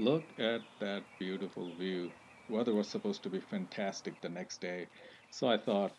Look at that beautiful view. Weather was supposed to be fantastic the next day, so I thought,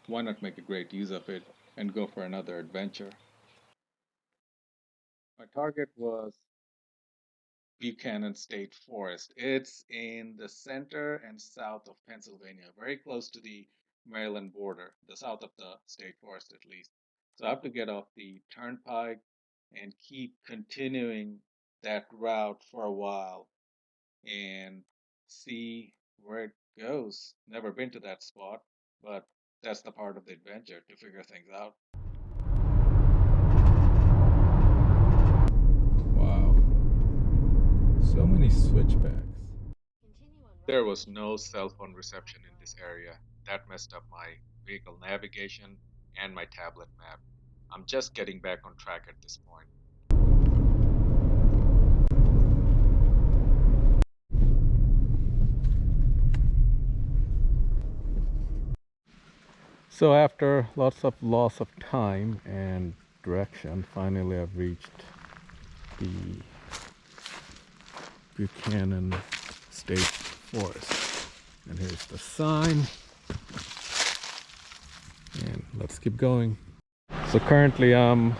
why not make a great use of it and go for another adventure? My target was Buchanan State Forest. It's in the center and south of Pennsylvania, very close to the Maryland border, the south of the state forest at least. So I have to get off the turnpike and keep continuing that route for a while and see where it goes. Never been to that spot, but that's the part of the adventure to figure things out. Wow, so many switchbacks. There was no cell phone reception in this area. That messed up my vehicle navigation and my tablet map. I'm just getting back on track at this point. So after lots of loss of time and direction, finally I've reached the Buchanan State Forest. And here's the sign. And let's keep going. So currently I'm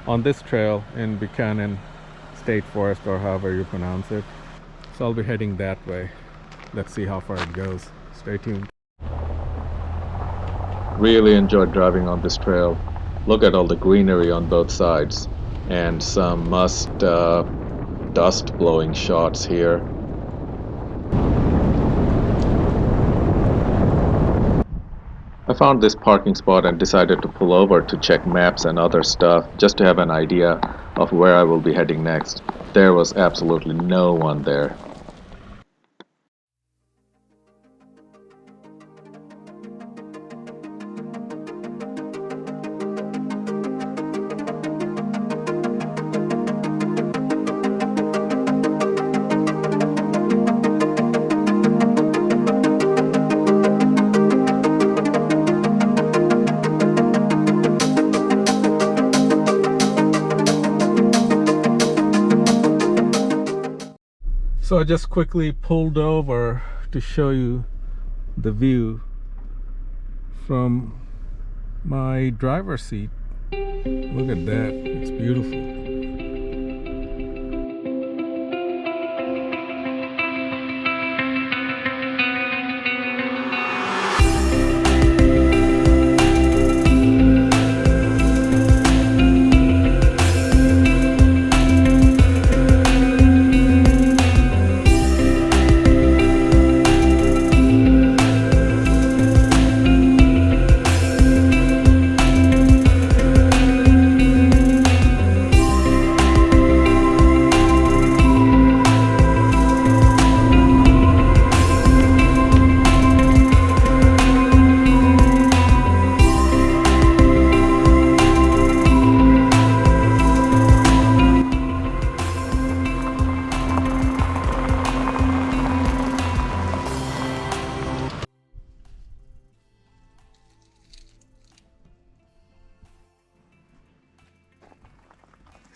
on this trail in Buchanan State Forest, or however you pronounce it. So I'll be heading that way. Let's see how far it goes. Stay tuned. Really enjoyed driving on this trail. Look at all the greenery on both sides and some must dust blowing shots here. I found this parking spot and decided to pull over to check maps and other stuff just to have an idea of where I will be heading next. There was absolutely no one there. So I just quickly pulled over to show you the view from my driver's seat. Look at that, it's beautiful.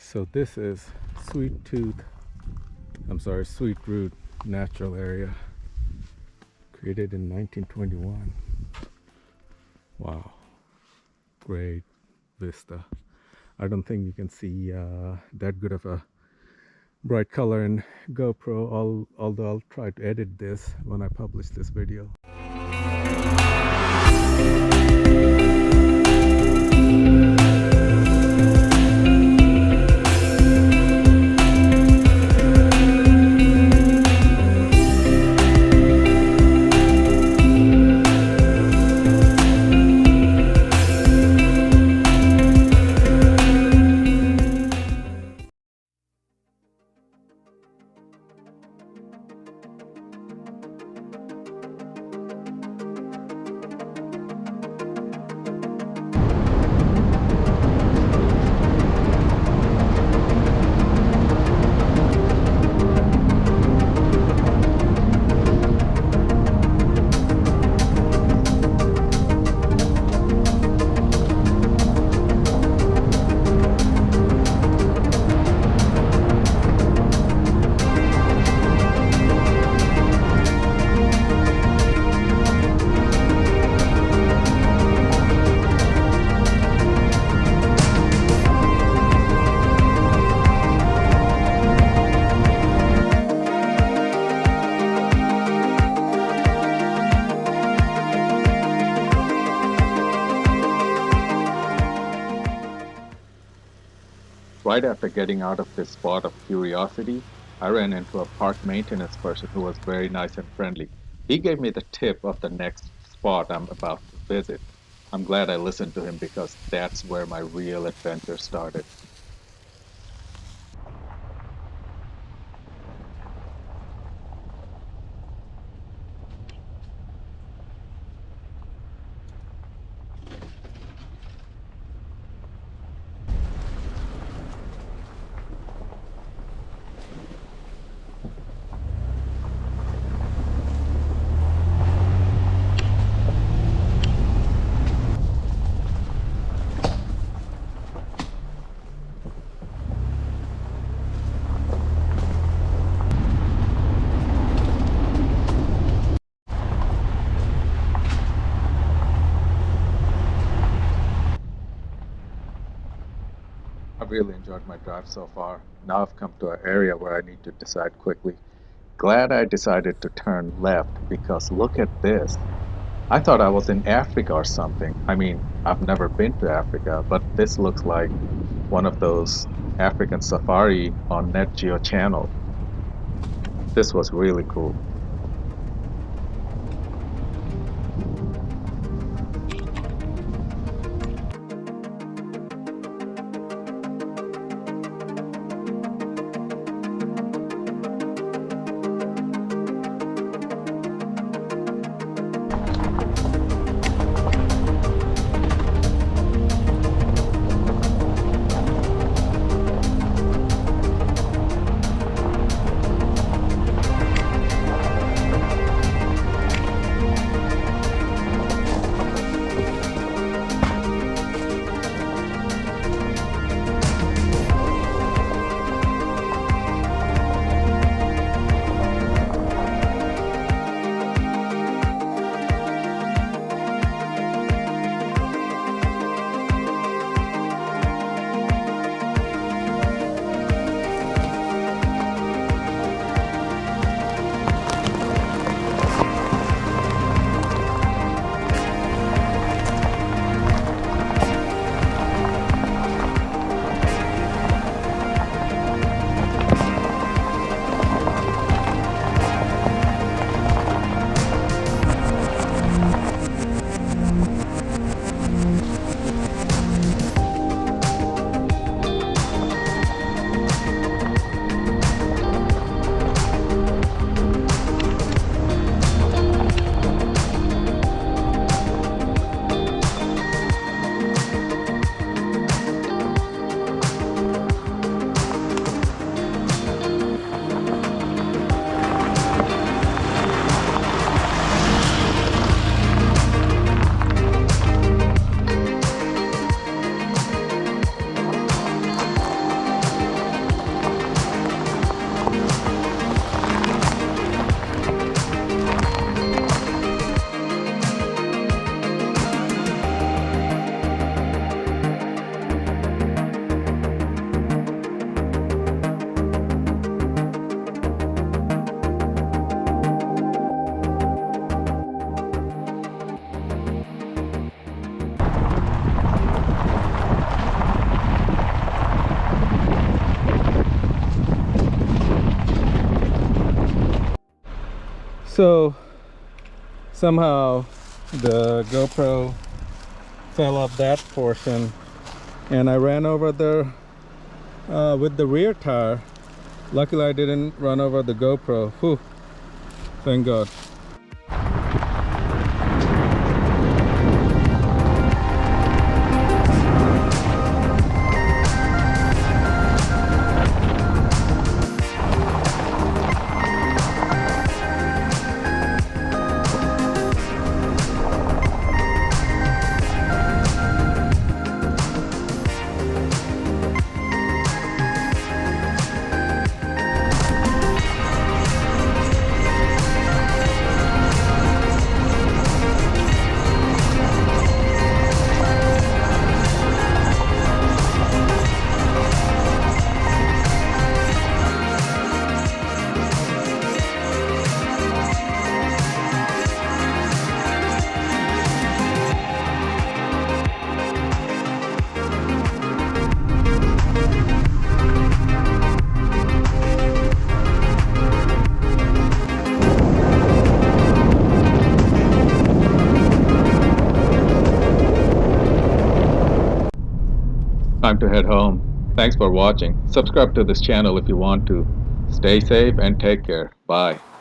So this is Sweet Tooth, Sweet Root Natural Area, created in 1921. Wow, great vista. I don't think you can see that good of a bright color in GoPro, although I'll try to edit this when I publish this video. Right after getting out of this spot of curiosity, I ran into a park maintenance person who was very nice and friendly. He gave me the tip of the next spot I'm about to visit. I'm glad I listened to him because that's where my real adventure started. I've really enjoyed my drive so far. Now I've come to an area where I need to decide quickly. Glad I decided to turn left because look at this. I thought I was in Africa or something. I mean, I've never been to Africa, but this looks like one of those African safari on Net Geo channel. This was really cool. So somehow the GoPro fell off that portion and I ran over there with the rear tire. Luckily I didn't run over the GoPro. Whew, thank God. time to head home. Thanks for watching. Subscribe to this channel if you want to. Stay safe and take care. Bye.